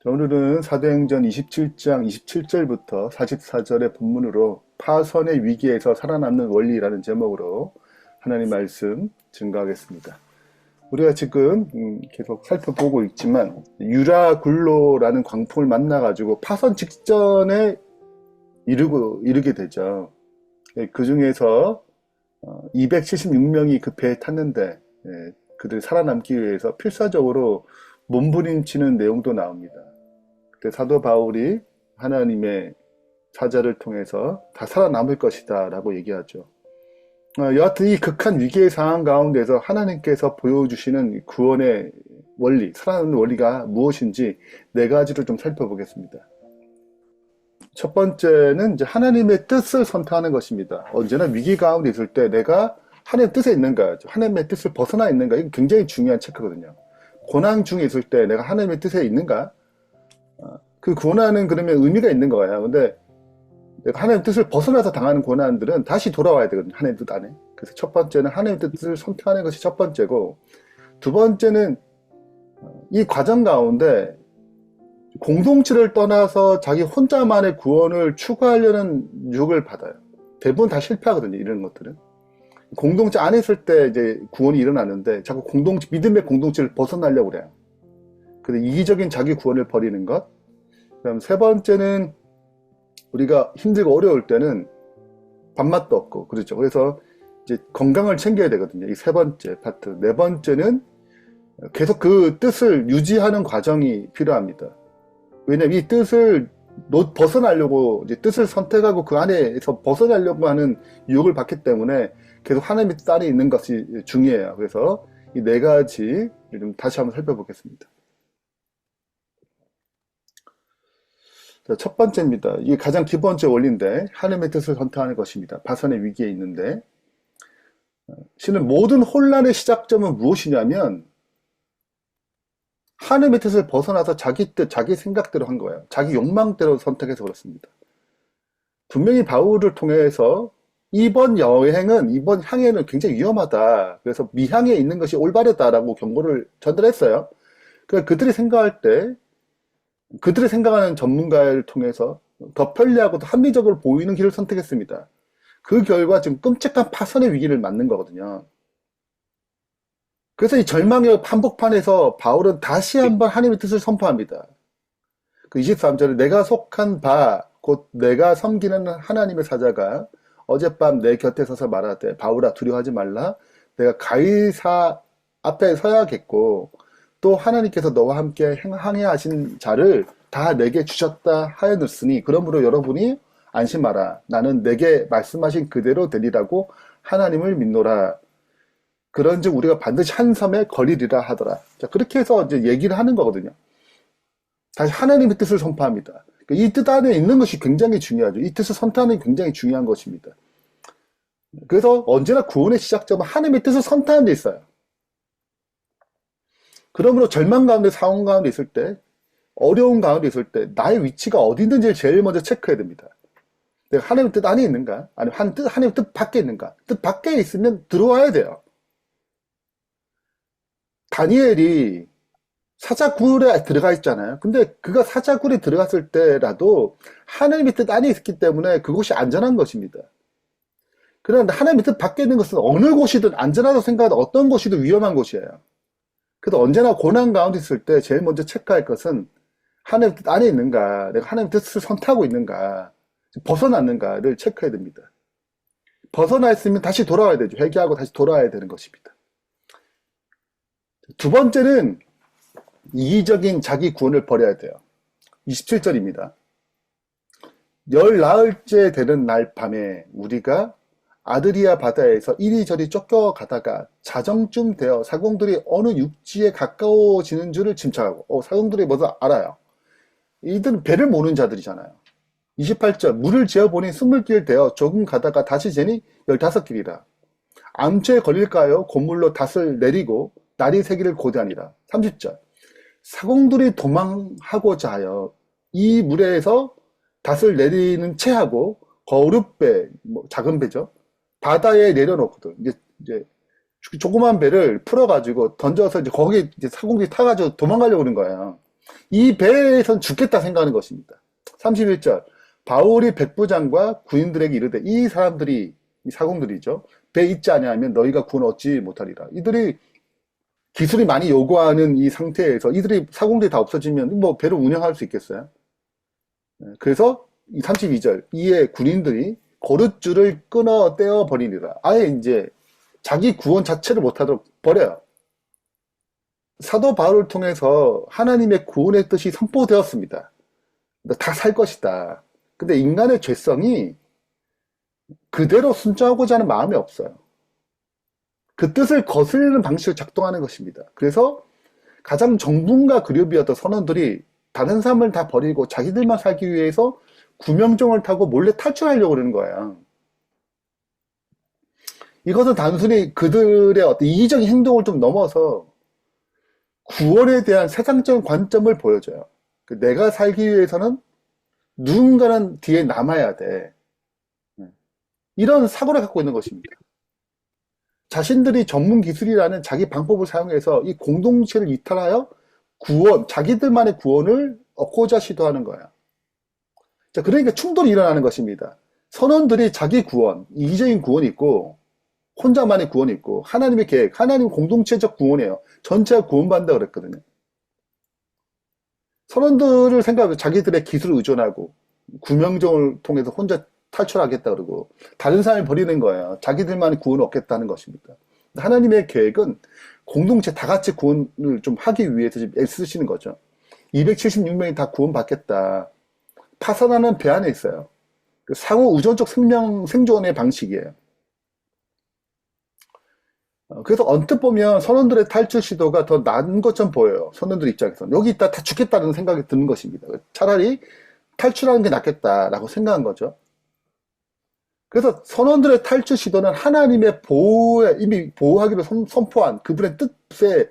자, 오늘은 사도행전 27장 27절부터 44절의 본문으로 파선의 위기에서 살아남는 원리라는 제목으로 하나님 말씀 증거하겠습니다. 우리가 지금 계속 살펴보고 있지만 유라굴로라는 광풍을 만나가지고 파선 직전에 이르게 되죠. 그 중에서 276명이 그 배에 탔는데 그들이 살아남기 위해서 필사적으로 몸부림치는 내용도 나옵니다. 그때 사도 바울이 하나님의 사자를 통해서 다 살아남을 것이다 라고 얘기하죠. 여하튼 이 극한 위기의 상황 가운데서 하나님께서 보여주시는 구원의 원리, 살아남는 원리가 무엇인지 네 가지를 좀 살펴보겠습니다. 첫 번째는 이제 하나님의 뜻을 선택하는 것입니다. 언제나 위기 가운데 있을 때 내가 하나님의 뜻에 있는가, 하나님의 뜻을 벗어나 있는가, 이게 굉장히 중요한 체크거든요. 고난 중에 있을 때 내가 하나님의 뜻에 있는가? 그 고난은 그러면 의미가 있는 거예요. 근데 내가 하나님의 뜻을 벗어나서 당하는 고난들은 다시 돌아와야 되거든요. 하나님의 뜻 안에. 그래서 첫 번째는 하나님의 뜻을 선택하는 것이 첫 번째고, 두 번째는 이 과정 가운데 공동체를 떠나서 자기 혼자만의 구원을 추구하려는 유혹을 받아요. 대부분 다 실패하거든요. 이런 것들은. 공동체 안에 있을 때 이제 구원이 일어나는데 자꾸 믿음의 공동체를 벗어나려고 그래요. 그래서 이기적인 자기 구원을 버리는 것. 그다음 세 번째는 우리가 힘들고 어려울 때는 밥맛도 없고 그렇죠. 그래서 이제 건강을 챙겨야 되거든요. 이 세 번째 파트. 네 번째는 계속 그 뜻을 유지하는 과정이 필요합니다. 왜냐면 이 뜻을 벗어나려고 이제 뜻을 선택하고 그 안에서 벗어나려고 하는 유혹을 받기 때문에 계속 하나님의 뜻 안에 있는 것이 중요해요. 그래서 이 네 가지 좀 다시 한번 살펴보겠습니다. 자, 첫 번째입니다. 이게 가장 기본적 원리인데 하나님의 뜻을 선택하는 것입니다. 파선의 위기에 있는데 실은 모든 혼란의 시작점은 무엇이냐면 하나님의 뜻을 벗어나서 자기 뜻, 자기 생각대로 한 거예요. 자기 욕망대로 선택해서 그렇습니다. 분명히 바울을 통해서 이번 향해는 굉장히 위험하다. 그래서 미향에 있는 것이 올바르다라고 경고를 전달했어요. 그러니까 그들이 생각할 때, 그들이 생각하는 전문가를 통해서 더 편리하고 더 합리적으로 보이는 길을 선택했습니다. 그 결과 지금 끔찍한 파선의 위기를 맞는 거거든요. 그래서 이 절망의 한복판에서 바울은 다시 한번 하나님의 뜻을 선포합니다. 그 23절에 내가 속한 바, 곧 내가 섬기는 하나님의 사자가 어젯밤 내 곁에 서서 말하되 바울아 두려워하지 말라. 내가 가이사 앞에 서야겠고 또 하나님께서 너와 함께 항해하신 자를 다 내게 주셨다 하였으니 그러므로 여러분이 안심하라. 나는 내게 말씀하신 그대로 되리라고 하나님을 믿노라. 그런즉 우리가 반드시 한 섬에 거리리라 하더라. 자, 그렇게 해서 이제 얘기를 하는 거거든요. 다시 하나님의 뜻을 선포합니다. 이 뜻 안에 있는 것이 굉장히 중요하죠. 이 뜻을 선택하는 게 굉장히 중요한 것입니다. 그래서 언제나 구원의 시작점은 하나님의 뜻을 선택하는 데 있어요. 그러므로 절망 가운데, 상황 가운데 있을 때, 어려운 가운데 있을 때 나의 위치가 어디 있는지를 제일 먼저 체크해야 됩니다. 내가 하나님의 뜻 안에 있는가? 아니면 하나님의 뜻 밖에 있는가? 뜻 밖에 있으면 들어와야 돼요. 다니엘이 사자굴에 들어가 있잖아요. 근데 그가 사자굴에 들어갔을 때라도 하나님의 뜻 안에 있기 때문에 그곳이 안전한 것입니다. 그런데 하나님의 뜻 밖에 있는 것은 어느 곳이든 안전하다고 생각하는 어떤 곳이든 위험한 곳이에요. 그래서 언제나 고난 가운데 있을 때 제일 먼저 체크할 것은 하나님의 뜻 안에 있는가, 내가 하나님의 뜻을 선택하고 있는가, 벗어났는가를 체크해야 됩니다. 벗어나 있으면 다시 돌아와야 되죠. 회개하고 다시 돌아와야 되는 것입니다. 두 번째는 이기적인 자기 구원을 버려야 돼요. 27절입니다. 열 나흘째 되는 날 밤에 우리가 아드리아 바다에서 이리저리 쫓겨가다가 자정쯤 되어 사공들이 어느 육지에 가까워지는 줄을 짐작하고 사공들이 뭐다 알아요. 이들은 배를 모는 자들이잖아요. 28절 물을 지어보니 20길 되어 조금 가다가 다시 재니 15길이라. 암초에 걸릴까요? 곧물로 닷을 내리고 날이 새기를 고대하니라. 30절 사공들이 도망하고자 하여 이 물에서 닷을 내리는 채하고 거룻배, 작은 배죠. 바다에 내려놓거든. 이제 조그만 배를 풀어가지고 던져서 이제 거기에 이제 사공들이 타가지고 도망가려고 그러는 거예요. 이 배에선 죽겠다 생각하는 것입니다. 31절. 바울이 백부장과 군인들에게 이르되 이 사람들이 이 사공들이죠. 배 있지 아니하면 너희가 구원 얻지 못하리라. 이들이 기술이 많이 요구하는 이 상태에서 이들이 사공들이 다 없어지면 뭐 배를 운영할 수 있겠어요? 그래서 이 32절. 이에 군인들이 거룻줄을 끊어 떼어 버리니라. 아예 이제 자기 구원 자체를 못하도록 버려요. 사도 바울을 통해서 하나님의 구원의 뜻이 선포되었습니다. 너 다 살 것이다. 근데 인간의 죄성이 그대로 순종하고자 하는 마음이 없어요. 그 뜻을 거스르는 방식을 작동하는 것입니다. 그래서 가장 정분과 그룹이었던 선원들이 다른 사람을 다 버리고 자기들만 살기 위해서 구명정을 타고 몰래 탈출하려고 그러는 거예요. 이것은 단순히 그들의 어떤 이기적인 행동을 좀 넘어서 구원에 대한 세상적인 관점을 보여줘요. 내가 살기 위해서는 누군가는 뒤에 남아야 돼. 이런 사고를 갖고 있는 것입니다. 자신들이 전문 기술이라는 자기 방법을 사용해서 이 공동체를 이탈하여 구원, 자기들만의 구원을 얻고자 시도하는 거야. 자, 그러니까 충돌이 일어나는 것입니다. 선원들이 자기 구원, 이기적인 구원이 있고, 혼자만의 구원이 있고, 하나님의 계획, 하나님 공동체적 구원이에요. 전체가 구원받는다 그랬거든요. 선원들을 생각하면 자기들의 기술을 의존하고, 구명정을 통해서 혼자 탈출하겠다 그러고, 다른 사람을 버리는 거예요. 자기들만의 구원을 얻겠다는 것입니다. 하나님의 계획은 공동체 다 같이 구원을 좀 하기 위해서 지금 애쓰시는 거죠. 276명이 다 구원받겠다. 파산하는 배 안에 있어요. 상호 우존적 생존의 방식이에요. 그래서 언뜻 보면 선원들의 탈출 시도가 더 나은 것처럼 보여요. 선원들 입장에서는. 여기 있다 다 죽겠다는 생각이 드는 것입니다. 차라리 탈출하는 게 낫겠다라고 생각한 거죠. 그래서 선원들의 탈출 시도는 하나님의 보호에 이미 보호하기로 선포한 그분의 뜻에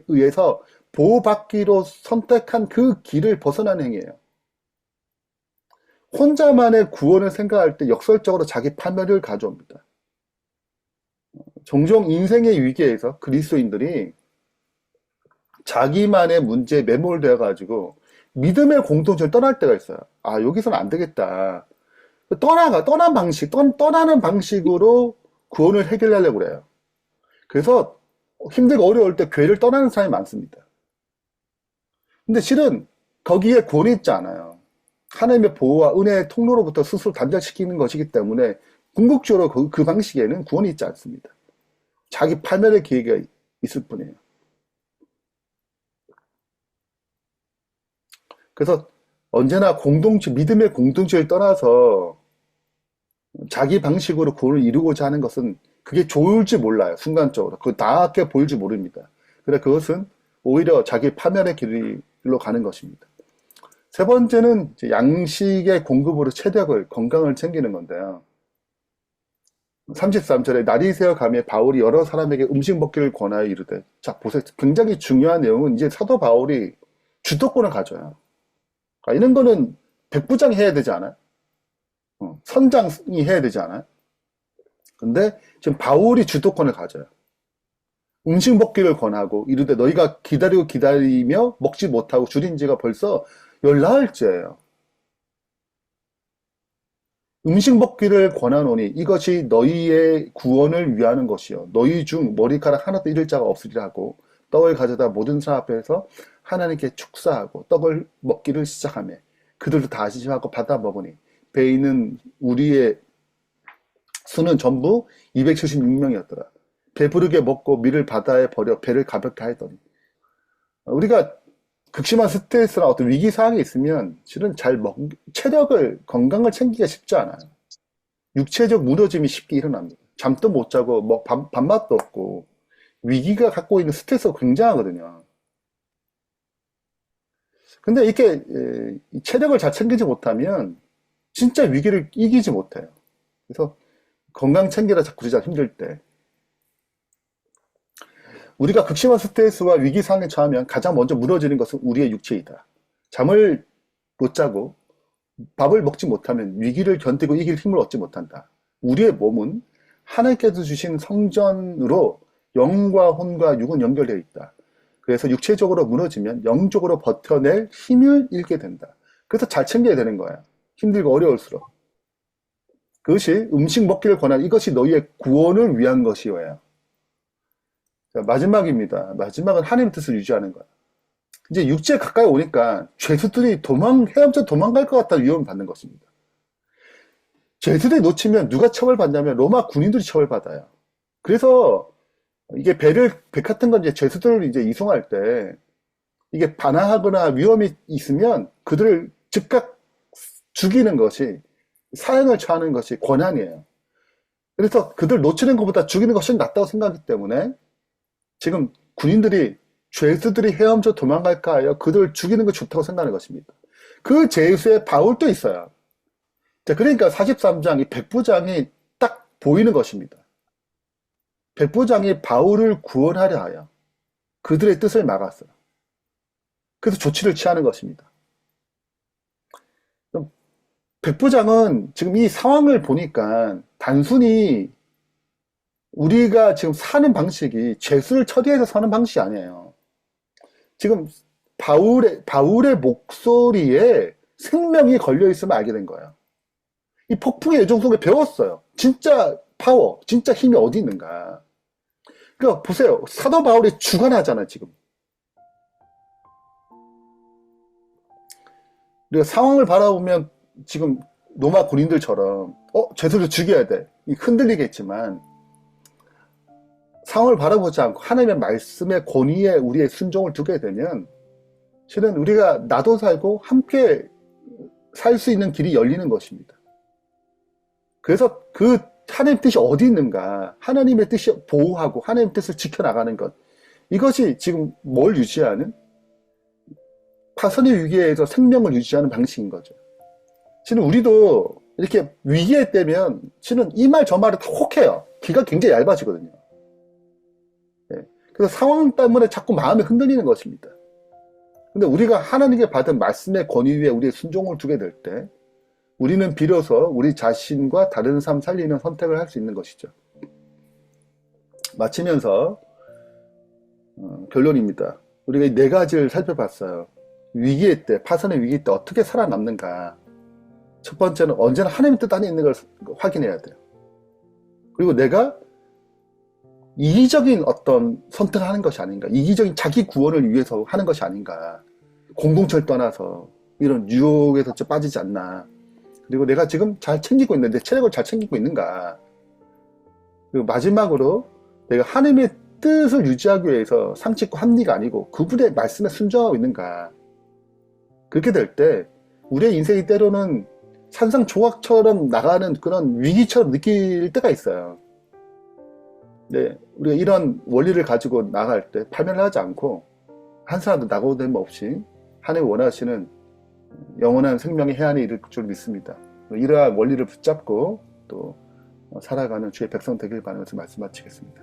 의해서 보호받기로 선택한 그 길을 벗어나는 행위예요. 혼자만의 구원을 생각할 때 역설적으로 자기 파멸을 가져옵니다. 종종 인생의 위기에서 그리스도인들이 자기만의 문제에 매몰되어 가지고 믿음의 공동체를 떠날 때가 있어요. 아, 여기서는 안 되겠다. 떠나는 방식으로 구원을 해결하려고 그래요. 그래서 힘들고 어려울 때 교회를 떠나는 사람이 많습니다. 근데 실은 거기에 구원이 있지 않아요. 하나님의 보호와 은혜의 통로로부터 스스로 단절시키는 것이기 때문에 궁극적으로 그 방식에는 구원이 있지 않습니다. 자기 파멸의 기회가 있을 뿐이에요. 그래서 언제나 믿음의 공동체를 떠나서 자기 방식으로 구원을 이루고자 하는 것은 그게 좋을지 몰라요. 순간적으로. 나게 보일지 모릅니다. 그래 그것은 오히려 자기 파멸의 길로 가는 것입니다. 세 번째는 양식의 공급으로 체력을, 건강을 챙기는 건데요. 33절에 날이 새어 가며 바울이 여러 사람에게 음식 먹기를 권하여 이르되, 자 보세요. 굉장히 중요한 내용은 이제 사도 바울이 주도권을 가져요. 이런 거는 백부장이 해야 되지 않아요? 선장이 해야 되지 않아요? 근데 지금 바울이 주도권을 가져요. 음식 먹기를 권하고 이르되 너희가 기다리며 먹지 못하고 줄인 지가 벌써 열나흘째예요. 음식 먹기를 권하노니 이것이 너희의 구원을 위하는 것이요 너희 중 머리카락 하나도 잃을 자가 없으리라 하고 떡을 가져다 모든 사람 앞에서 하나님께 축사하고 떡을 먹기를 시작하며 그들도 다 안심하고 받아 먹으니 배에 있는 우리의 수는 전부 276명이었더라. 배부르게 먹고 밀을 바다에 버려 배를 가볍게 하더니. 우리가 극심한 스트레스나 어떤 위기 상황이 있으면 실은 체력을, 건강을 챙기기가 쉽지 않아요. 육체적 무너짐이 쉽게 일어납니다. 잠도 못 자고 뭐 밥맛도 없고 위기가 갖고 있는 스트레스가 굉장하거든요. 근데 이렇게 체력을 잘 챙기지 못하면 진짜 위기를 이기지 못해요. 그래서 건강 챙기라 자꾸 그러자 힘들 때 우리가 극심한 스트레스와 위기 상황에 처하면 가장 먼저 무너지는 것은 우리의 육체이다. 잠을 못 자고 밥을 먹지 못하면 위기를 견디고 이길 힘을 얻지 못한다. 우리의 몸은 하나님께서 주신 성전으로 영과 혼과 육은 연결되어 있다. 그래서 육체적으로 무너지면 영적으로 버텨낼 힘을 잃게 된다. 그래서 잘 챙겨야 되는 거야. 힘들고 어려울수록. 그것이 음식 먹기를 권하는 이것이 너희의 구원을 위한 것이어야. 자, 마지막입니다. 마지막은 하나님의 뜻을 유지하는 거야. 이제 육지에 가까이 오니까 죄수들이 헤엄쳐 도망갈 것 같다는 위험을 받는 것입니다. 죄수들이 놓치면 누가 처벌받냐면 로마 군인들이 처벌받아요. 그래서 이게 배 같은 건 이제 죄수들을 이제 이송할 때 이게 반항하거나 위험이 있으면 그들을 즉각 죽이는 것이 사형을 처하는 것이 권한이에요. 그래서 그들 놓치는 것보다 죽이는 것이 낫다고 생각하기 때문에 지금 군인들이 죄수들이 헤엄쳐 도망갈까 하여 그들을 죽이는 것이 좋다고 생각하는 것입니다. 그 죄수에 바울도 있어요. 자, 그러니까 43장 이 백부장이 딱 보이는 것입니다. 백부장이 바울을 구원하려 하여 그들의 뜻을 막았어요. 그래서 조치를 취하는 것입니다. 백부장은 지금 이 상황을 보니까 단순히 우리가 지금 사는 방식이 죄수를 처리해서 사는 방식이 아니에요. 지금 바울의 목소리에 생명이 걸려 있으면 알게 된 거예요. 이 폭풍의 요정 속에 배웠어요. 진짜 파워, 진짜 힘이 어디 있는가. 그러니까 보세요. 사도 바울이 주관하잖아요, 지금. 우리가 상황을 바라보면 지금 로마 군인들처럼 죄수를 죽여야 돼. 흔들리겠지만 상황을 바라보지 않고 하나님의 말씀의 권위에 우리의 순종을 두게 되면 실은 우리가 나도 살고 함께 살 수 있는 길이 열리는 것입니다. 그래서 그 하나님의 뜻이 어디 있는가, 하나님의 뜻이 보호하고 하나님의 뜻을 지켜나가는 것, 이것이 지금 뭘 유지하는? 파선의 위기에서 생명을 유지하는 방식인 거죠. 실은 우리도 이렇게 위기에 떼면 실은 이 말 저 말을 다 혹해요. 귀가 굉장히 얇아지거든요. 네. 그래서 상황 때문에 자꾸 마음이 흔들리는 것입니다. 근데 우리가 하나님께 받은 말씀의 권위 위에 우리의 순종을 두게 될 때 우리는 비로소 우리 자신과 다른 삶 살리는 선택을 할 수 있는 것이죠. 마치면서 결론입니다. 우리가 이 네 가지를 살펴봤어요. 위기의 때, 파선의 위기 때 어떻게 살아남는가. 첫 번째는 언제나 하나님의 뜻 안에 있는 걸 확인해야 돼요. 그리고 내가 이기적인 어떤 선택을 하는 것이 아닌가, 이기적인 자기 구원을 위해서 하는 것이 아닌가, 공동체를 떠나서 이런 유혹에서 빠지지 않나. 그리고 내가 지금 잘 챙기고 있는데 체력을 잘 챙기고 있는가. 그리고 마지막으로 내가 하나님의 뜻을 유지하기 위해서 상식과 합리가 아니고 그분의 말씀에 순종하고 있는가. 그렇게 될 때 우리의 인생이 때로는 산상조각처럼 나가는 그런 위기처럼 느낄 때가 있어요. 네, 우리가 이런 원리를 가지고 나갈 때 파멸하지 않고 한 사람도 낙오됨 없이 하나님 원하시는 영원한 생명의 해안에 이를 줄 믿습니다. 이러한 원리를 붙잡고 또 살아가는 주의 백성 되길 바라면서 말씀 마치겠습니다.